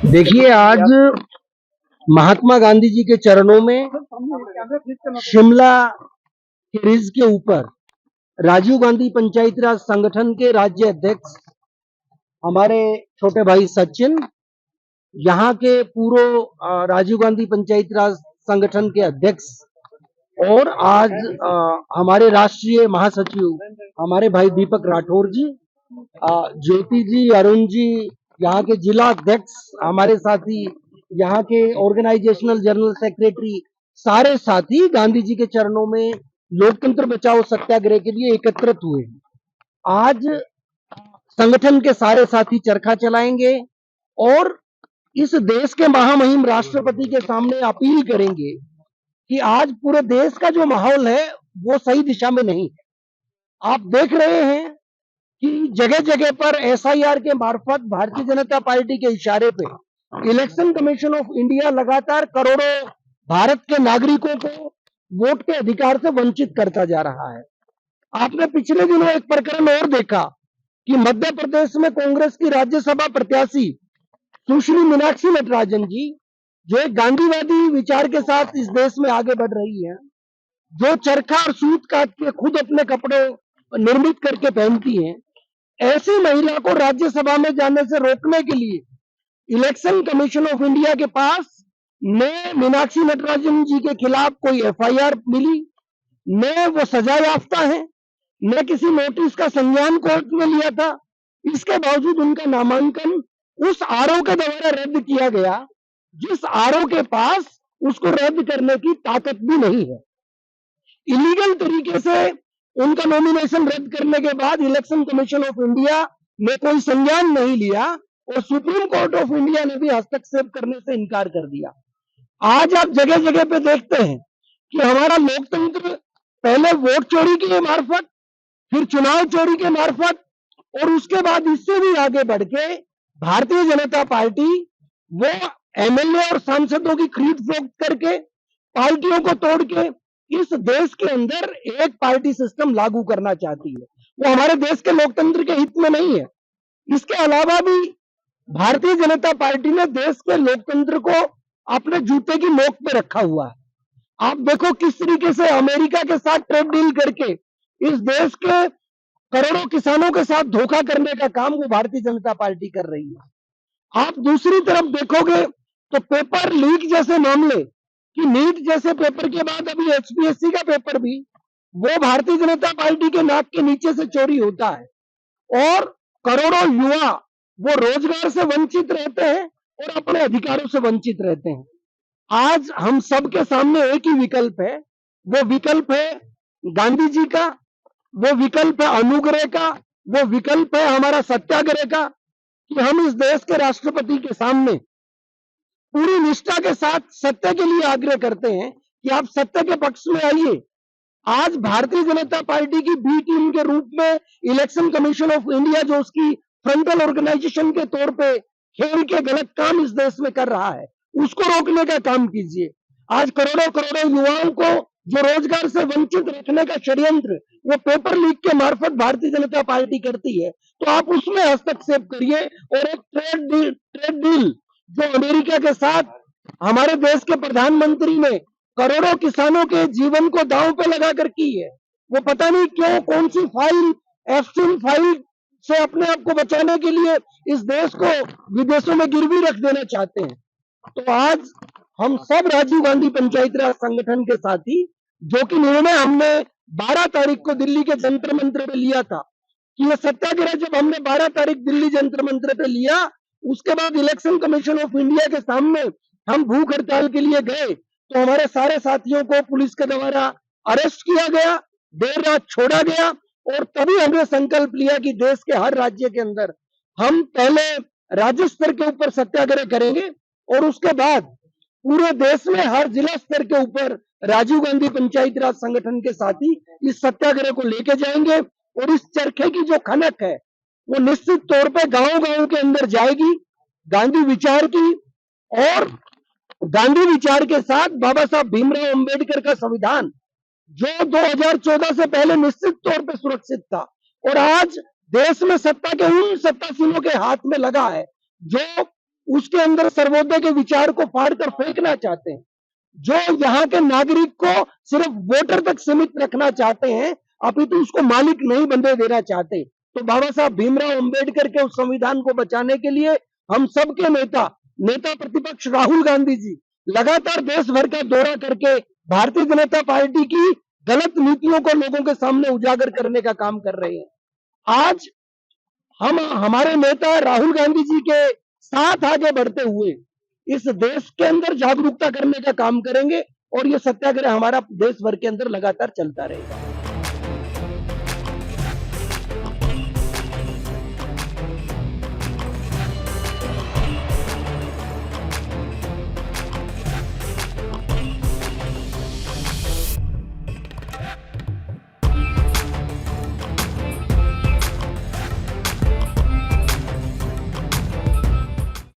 देखिए, आज महात्मा गांधी जी के चरणों में शिमला के रिज के ऊपर राजीव गांधी पंचायती राज संगठन के राज्य अध्यक्ष हमारे छोटे भाई सचिन, यहाँ के पूर्व राजीव गांधी पंचायती राज संगठन के अध्यक्ष और आज हमारे राष्ट्रीय महासचिव हमारे भाई दीपक राठौर जी, ज्योति जी, अरुण जी, यहाँ के जिला अध्यक्ष हमारे साथी, यहाँ के ऑर्गेनाइजेशनल जनरल सेक्रेटरी, सारे साथी गांधी जी के चरणों में लोकतंत्र बचाओ सत्याग्रह के लिए एकत्रित हुए। आज संगठन के सारे साथी चरखा चलाएंगे और इस देश के महामहिम राष्ट्रपति के सामने अपील करेंगे कि आज पूरे देश का जो माहौल है वो सही दिशा में नहीं है। आप देख रहे हैं कि जगह जगह पर एसआईआर के मार्फत भारतीय जनता पार्टी के इशारे पे इलेक्शन कमीशन ऑफ इंडिया लगातार करोड़ों भारत के नागरिकों को वोट के अधिकार से वंचित करता जा रहा है। आपने पिछले दिनों एक प्रकरण और देखा कि मध्य प्रदेश में कांग्रेस की राज्यसभा प्रत्याशी सुश्री मीनाक्षी नटराजन जी, जो एक गांधीवादी विचार के साथ इस देश में आगे बढ़ रही है, जो चरखा और सूत काट के खुद अपने कपड़े निर्मित करके पहनती हैं, ऐसी महिला को राज्यसभा में जाने से रोकने के लिए इलेक्शन कमीशन ऑफ इंडिया के पास न मीनाक्षी नटराजन जी के खिलाफ कोई एफआईआर मिली, न वो सजा याफ्ता है, न किसी नोटिस का संज्ञान कोर्ट में लिया था। इसके बावजूद उनका नामांकन उस आरओ के द्वारा रद्द किया गया जिस आरओ के पास उसको रद्द करने की ताकत भी नहीं है। इलीगल तरीके से उनका नॉमिनेशन रद्द करने के बाद इलेक्शन कमीशन ऑफ इंडिया ने कोई संज्ञान नहीं लिया और सुप्रीम कोर्ट ऑफ इंडिया ने भी हस्तक्षेप करने से इनकार कर दिया। आज आप जगह जगह पे देखते हैं कि हमारा लोकतंत्र पहले वोट चोरी के मार्फत, फिर चुनाव चोरी के मार्फत और उसके बाद इससे भी आगे बढ़ के भारतीय जनता पार्टी वो एमएलए और सांसदों की खरीद फरोख्त करके, पार्टियों को तोड़ के इस देश के अंदर एक पार्टी सिस्टम लागू करना चाहती है। वो हमारे देश के लोकतंत्र के हित में नहीं है। इसके अलावा भी भारतीय जनता पार्टी ने देश के लोकतंत्र को अपने जूते की नोक पे रखा हुआ है। आप देखो किस तरीके से अमेरिका के साथ ट्रेड डील करके इस देश के करोड़ों किसानों के साथ धोखा करने का काम वो भारतीय जनता पार्टी कर रही है। आप दूसरी तरफ देखोगे तो पेपर लीक जैसे मामले, कि नीट जैसे पेपर के बाद अभी एचपीएससी का पेपर भी वो भारतीय जनता पार्टी के नाक के नीचे से चोरी होता है और करोड़ों युवा वो रोजगार से वंचित रहते हैं और अपने अधिकारों से वंचित रहते हैं। आज हम सबके सामने एक ही विकल्प है, वो विकल्प है गांधी जी का, वो विकल्प है अनुग्रह का, वो विकल्प है हमारा सत्याग्रह का, कि हम इस देश के राष्ट्रपति के सामने पूरी निष्ठा के साथ सत्य के लिए आग्रह करते हैं कि आप सत्य के पक्ष में आइए। आज भारतीय जनता पार्टी की बी टीम के रूप में इलेक्शन कमीशन ऑफ इंडिया, जो उसकी फ्रंटल ऑर्गेनाइजेशन के तौर पे खेल के गलत काम इस देश में कर रहा है, उसको रोकने का काम कीजिए। आज करोड़ों करोड़ों युवाओं को जो रोजगार से वंचित रखने का षड्यंत्र वो पेपर लीक के मार्फत भारतीय जनता पार्टी करती है, तो आप उसमें हस्तक्षेप करिए और एक ट्रेड डील जो अमेरिका के साथ हमारे देश के प्रधानमंत्री ने करोड़ों किसानों के जीवन को दांव पे लगा कर की है, वो पता नहीं क्यों कौन सी फाइल, एफसिन फाइल से अपने आप को बचाने के लिए इस देश को विदेशों में गिरवी रख देना चाहते हैं। तो आज हम सब राजीव गांधी पंचायती राज संगठन के साथी, जो कि निर्णय हमने 12 तारीख को दिल्ली के जंतर मंत्र पे लिया था, कि ये सत्याग्रह जब हमने 12 तारीख दिल्ली जंतर मंत्र पे लिया, उसके बाद इलेक्शन कमीशन ऑफ इंडिया के सामने हम भूख हड़ताल के लिए गए तो हमारे सारे साथियों को पुलिस के द्वारा अरेस्ट किया गया, देर रात छोड़ा गया और तभी हमने संकल्प लिया कि देश के हर राज्य के अंदर हम पहले राज्य स्तर के ऊपर सत्याग्रह करेंगे और उसके बाद पूरे देश में हर जिला स्तर के ऊपर राजीव गांधी पंचायती राज संगठन के साथी इस सत्याग्रह को लेके जाएंगे और इस चरखे की जो खनक है वो निश्चित तौर पे गांव-गांव के अंदर जाएगी। गांधी विचार की और गांधी विचार के साथ बाबा साहब भीमराव अंबेडकर का संविधान, जो 2014 से पहले निश्चित तौर पे सुरक्षित था और आज देश में सत्ता के उन सत्तासीनों के हाथ में लगा है जो उसके अंदर सर्वोदय के विचार को फाड़कर फेंकना चाहते हैं, जो यहाँ के नागरिक को सिर्फ वोटर तक सीमित रखना चाहते हैं, अपितु उसको मालिक नहीं बनने देना चाहते। तो बाबा साहब भीमराव अंबेडकर के उस संविधान को बचाने के लिए हम सबके नेता प्रतिपक्ष राहुल गांधी जी लगातार देश भर का दौरा करके भारतीय जनता पार्टी की गलत नीतियों को लोगों के सामने उजागर करने का काम कर रहे हैं। आज हम हमारे नेता राहुल गांधी जी के साथ आगे बढ़ते हुए इस देश के अंदर जागरूकता करने का काम करेंगे और ये सत्याग्रह हमारा देश भर के अंदर लगातार चलता रहेगा।